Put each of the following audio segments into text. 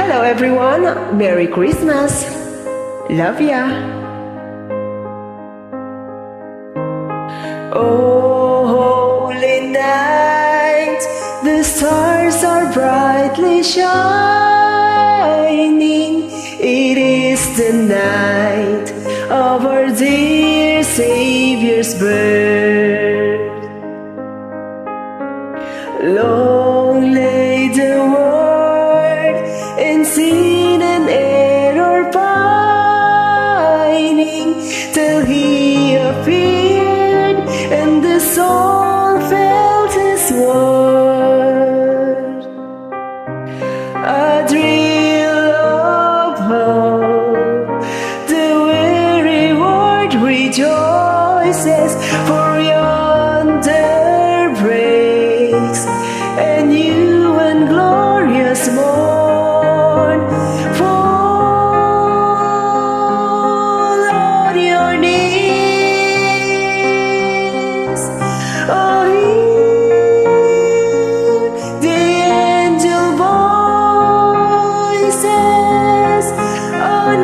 Hello everyone, Merry Christmas. Love ya. Oh, holy night, the stars are brightly shining. It is the night of our dear Savior's birth. Long lay the world in sin and error pining, till He appeared and the soul felt His word. A thrill of hope, the weary world rejoices, for yonder breaks a new and glorious morn. Fall on your knees, oh, hear the angel voices. Oh,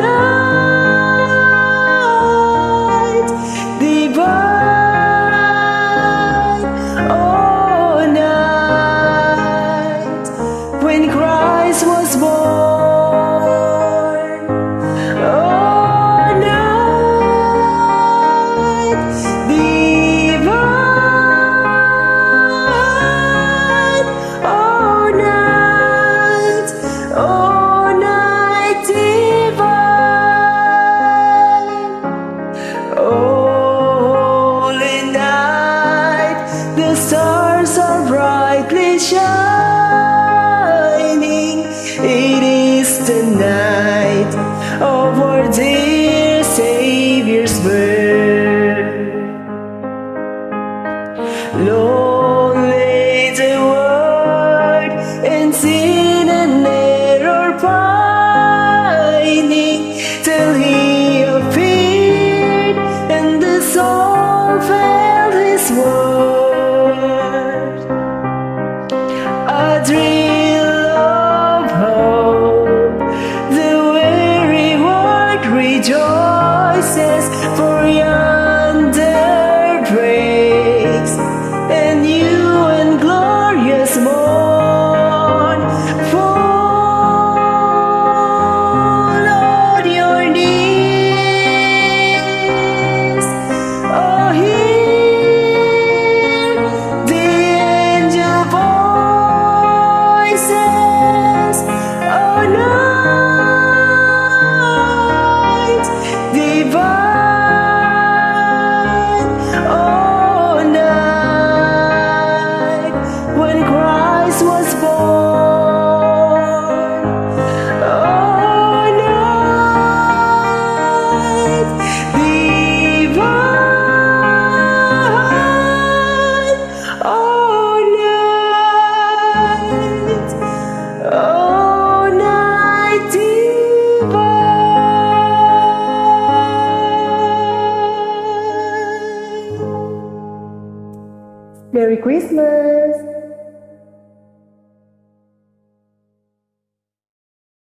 night divine, oh, night when Christ was born. Oh, night divine, oh, night divine. Oh, holy night, the stars are brightly shining. It is the night of our dear Savior's birth. Long lay the world in sin and error pining, till He appeared and the soul felt His word. A thrill of hope, the weary world rejoices, for yonder breaks a new and glorious morn. Fall on your knees, oh, hear the angel voices. Oh, night divine, oh, night when Christ was born. Oh, night divine, oh, night, oh, night divine. Merry Christmas.